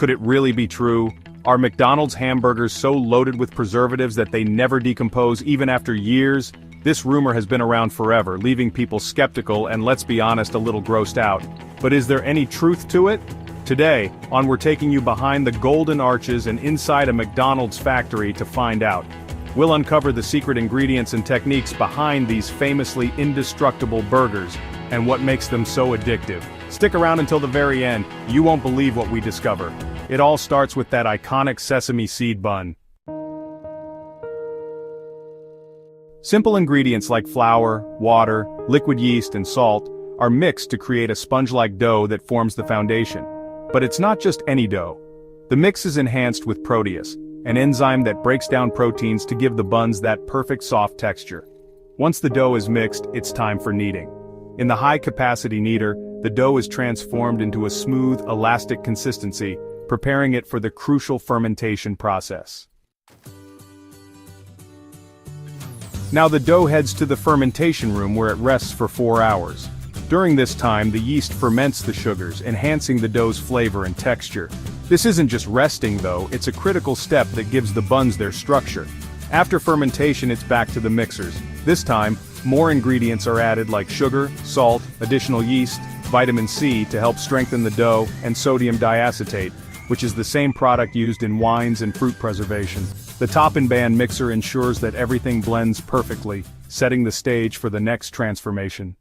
Could it really be true? Are McDonald's hamburgers so loaded with preservatives that they never decompose even after years? This rumor has been around forever, leaving people skeptical and, let's be honest, a little grossed out. But is there any truth to it? Today, we're taking you behind the golden arches and inside a McDonald's factory to find out. We'll uncover the secret ingredients and techniques behind these famously indestructible burgers, and what makes them so addictive. Stick around until the very end, you won't believe what we discover. It all starts with that iconic sesame seed bun. Simple ingredients like flour, water, liquid yeast, and salt are mixed to create a sponge-like dough that forms the foundation. But it's not just any dough. The mix is enhanced with protease, an enzyme that breaks down proteins to give the buns that perfect soft texture. Once the dough is mixed, it's time for kneading. In the high-capacity kneader, the dough is transformed into a smooth, elastic consistency, preparing it for the crucial fermentation process. Now the dough heads to the fermentation room where it rests for 4 hours. During this time, the yeast ferments the sugars, enhancing the dough's flavor and texture. This isn't just resting though, it's a critical step that gives the buns their structure. After fermentation, it's back to the mixers. This time, more ingredients are added like sugar, salt, additional yeast, vitamin C to help strengthen the dough, and sodium diacetate, which is the same product used in wines and fruit preservation. The top-and-band mixer ensures that everything blends perfectly, setting the stage for the next transformation.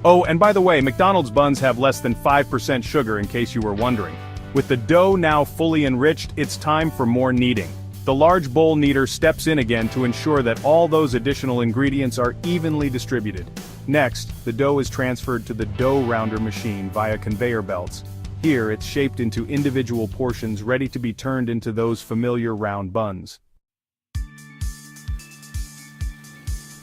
Oh, and by the way, McDonald's buns have less than 5% sugar in case you were wondering. With the dough now fully enriched, it's time for more kneading. The large bowl kneader steps in again to ensure that all those additional ingredients are evenly distributed. Next, the dough is transferred to the dough rounder machine via conveyor belts. Here, it's shaped into individual portions ready to be turned into those familiar round buns.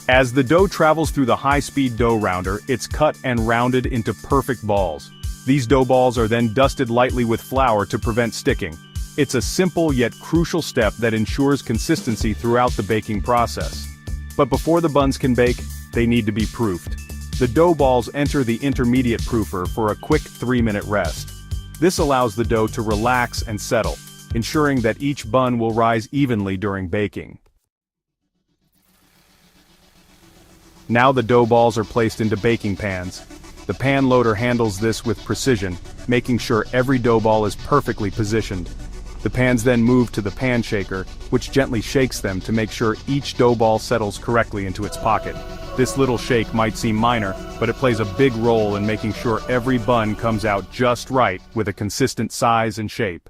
As the dough travels through the high-speed dough rounder, it's cut and rounded into perfect balls. These dough balls are then dusted lightly with flour to prevent sticking. It's a simple yet crucial step that ensures consistency throughout the baking process. But before the buns can bake, they need to be proofed. The dough balls enter the intermediate proofer for a quick 3-minute rest. This allows the dough to relax and settle, ensuring that each bun will rise evenly during baking. Now the dough balls are placed into baking pans. The pan loader handles this with precision, making sure every dough ball is perfectly positioned. The pans then move to the pan shaker, which gently shakes them to make sure each dough ball settles correctly into its pocket. This little shake might seem minor, but it plays a big role in making sure every bun comes out just right with a consistent size and shape.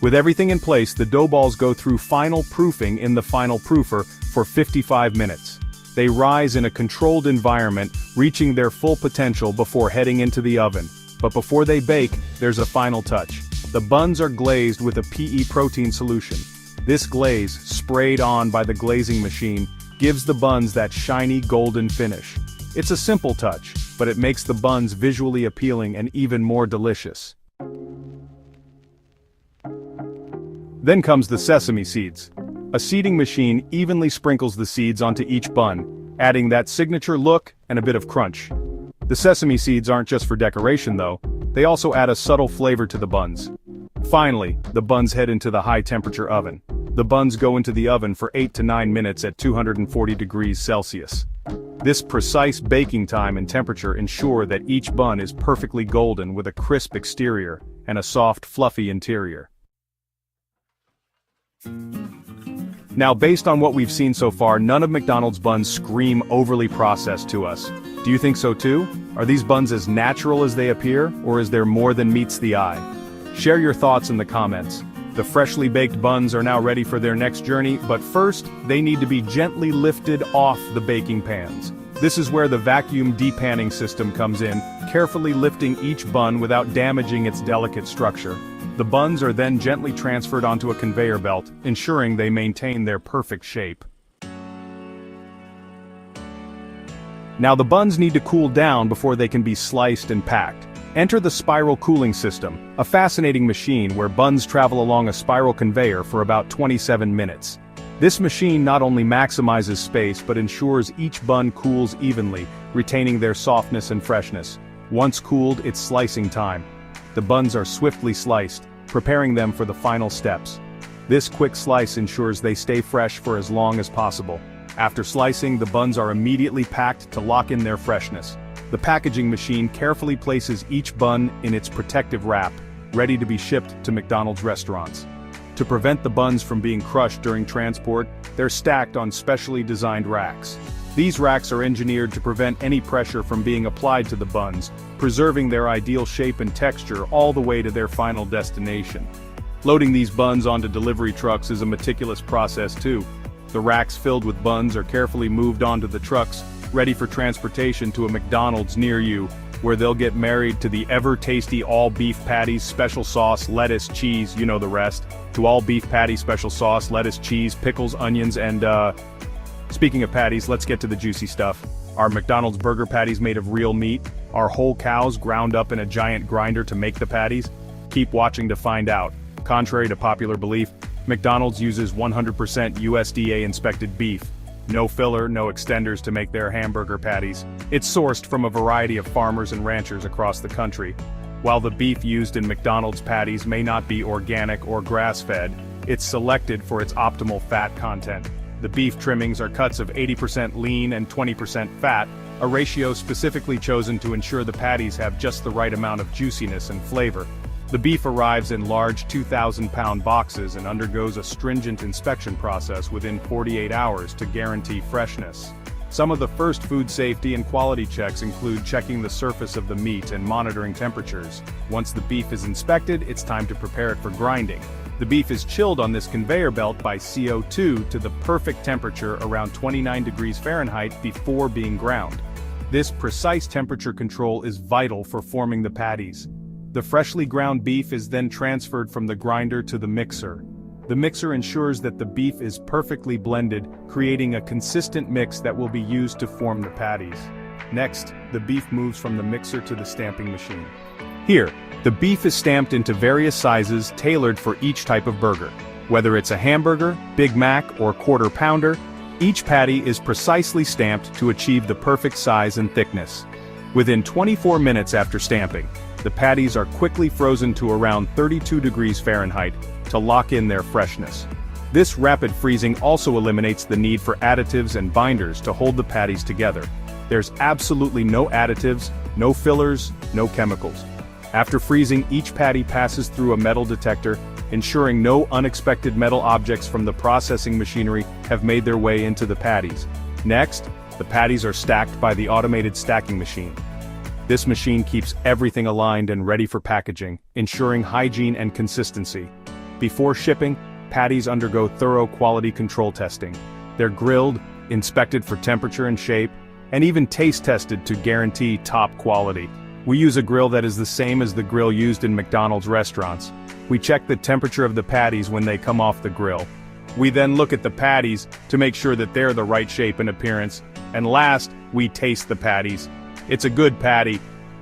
With everything in place, the dough balls go through final proofing in the final proofer for 55 minutes. They rise in a controlled environment, reaching their full potential before heading into the oven. But before they bake, there's a final touch. The buns are glazed with a PE protein solution. This glaze, sprayed on by the glazing machine, gives the buns that shiny golden finish. It's a simple touch, but it makes the buns visually appealing and even more delicious. Then comes the sesame seeds. A seeding machine evenly sprinkles the seeds onto each bun, adding that signature look and a bit of crunch. The sesame seeds aren't just for decoration though, they also add a subtle flavor to the buns. Finally, the buns head into the high-temperature oven. The buns go into the oven for 8 to 9 minutes at 240 degrees Celsius. This precise baking time and temperature ensure that each bun is perfectly golden with a crisp exterior and a soft, fluffy interior. Now, based on what we've seen so far, none of McDonald's buns scream overly processed to us. Do you think so too? Are these buns as natural as they appear, or is there more than meets the eye? Share your thoughts in the comments. The freshly baked buns are now ready for their next journey, but first, they need to be gently lifted off the baking pans. This is where the vacuum depanning system comes in, carefully lifting each bun without damaging its delicate structure. The buns are then gently transferred onto a conveyor belt, ensuring they maintain their perfect shape. Now the buns need to cool down before they can be sliced and packed. Enter the spiral cooling system, a fascinating machine where buns travel along a spiral conveyor for about 27 minutes. This machine not only maximizes space but ensures each bun cools evenly, retaining their softness and freshness. Once cooled, it's slicing time. The buns are swiftly sliced, preparing them for the final steps. This quick slice ensures they stay fresh for as long as possible. After slicing, the buns are immediately packed to lock in their freshness. The packaging machine carefully places each bun in its protective wrap, ready to be shipped to McDonald's restaurants. To prevent the buns from being crushed during transport, they're stacked on specially designed racks. These racks are engineered to prevent any pressure from being applied to the buns, preserving their ideal shape and texture all the way to their final destination. Loading these buns onto delivery trucks is a meticulous process too. The racks filled with buns are carefully moved onto the trucks, ready for transportation to a McDonald's near you, where they'll get married to the ever-tasty all-beef patties, special sauce, lettuce, cheese, you know the rest, to all-beef patty, special sauce, lettuce, cheese, pickles, onions, and speaking of patties, let's get to the juicy stuff. Our McDonald's burger patties made of real meat, our whole cows ground up in a giant grinder to make the patties? Keep watching to find out. Contrary to popular belief, McDonald's uses 100% USDA-inspected beef. No filler, no extenders to make their hamburger patties. It's sourced from a variety of farmers and ranchers across the country. While the beef used in McDonald's patties may not be organic or grass-fed, it's selected for its optimal fat content. The beef trimmings are cuts of 80% lean and 20% fat, a ratio specifically chosen to ensure the patties have just the right amount of juiciness and flavor. The beef arrives in large 2,000-pound boxes and undergoes a stringent inspection process within 48 hours to guarantee freshness. Some of the first food safety and quality checks include checking the surface of the meat and monitoring temperatures. Once the beef is inspected, it's time to prepare it for grinding. The beef is chilled on this conveyor belt by CO2 to the perfect temperature around 29 degrees Fahrenheit before being ground. This precise temperature control is vital for forming the patties. The freshly ground beef is then transferred from the grinder to the mixer. The mixer ensures that the beef is perfectly blended, creating a consistent mix that will be used to form the patties. Next, the beef moves from the mixer to the stamping machine. Here, the beef is stamped into various sizes tailored for each type of burger. Whether it's a hamburger, Big Mac, or quarter pounder, each patty is precisely stamped to achieve the perfect size and thickness. Within 24 minutes after stamping, the patties are quickly frozen to around 32 degrees Fahrenheit to lock in their freshness. This rapid freezing also eliminates the need for additives and binders to hold the patties together. There's absolutely no additives, no fillers, no chemicals. After freezing, each patty passes through a metal detector, ensuring no unexpected metal objects from the processing machinery have made their way into the patties. Next, the patties are stacked by the automated stacking machine. This machine keeps everything aligned and ready for packaging, ensuring hygiene and consistency. Before shipping, patties undergo thorough quality control testing. They're grilled, inspected for temperature and shape, and even taste tested to guarantee top quality. We use a grill that is the same as the grill used in McDonald's restaurants. We check the temperature of the patties when they come off the grill. We then look at the patties to make sure that they're the right shape and appearance. And last, we taste the patties. It's a good patty.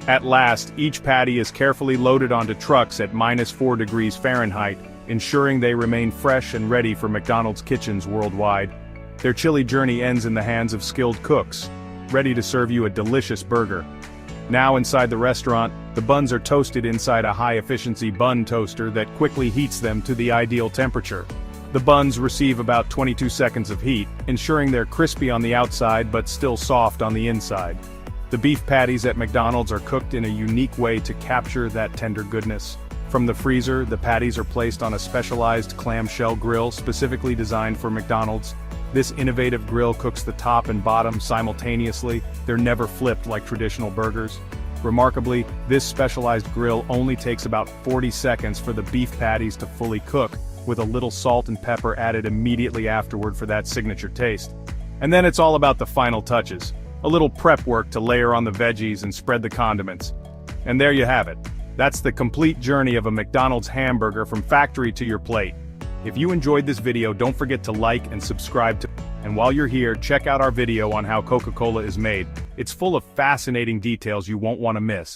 At last, each patty is carefully loaded onto trucks at -4 degrees Fahrenheit, ensuring they remain fresh and ready for McDonald's kitchens worldwide. Their chilly journey ends in the hands of skilled cooks, ready to serve you a delicious burger. Now inside the restaurant, the buns are toasted inside a high-efficiency bun toaster that quickly heats them to the ideal temperature. The buns receive about 22 seconds of heat, ensuring they're crispy on the outside but still soft on the inside. The beef patties at McDonald's are cooked in a unique way to capture that tender goodness. From the freezer, the patties are placed on a specialized clamshell grill specifically designed for McDonald's. This innovative grill cooks the top and bottom simultaneously. They're never flipped like traditional burgers. Remarkably, this specialized grill only takes about 40 seconds for the beef patties to fully cook, with a little salt and pepper added immediately afterward for that signature taste. And then it's all about the final touches. A little prep work to layer on the veggies and spread the condiments. And there you have it. That's the complete journey of a McDonald's hamburger from factory to your plate. If you enjoyed this video, don't forget to like and subscribe to. And while you're here, check out our video on how Coca-Cola is made. It's full of fascinating details you won't want to miss.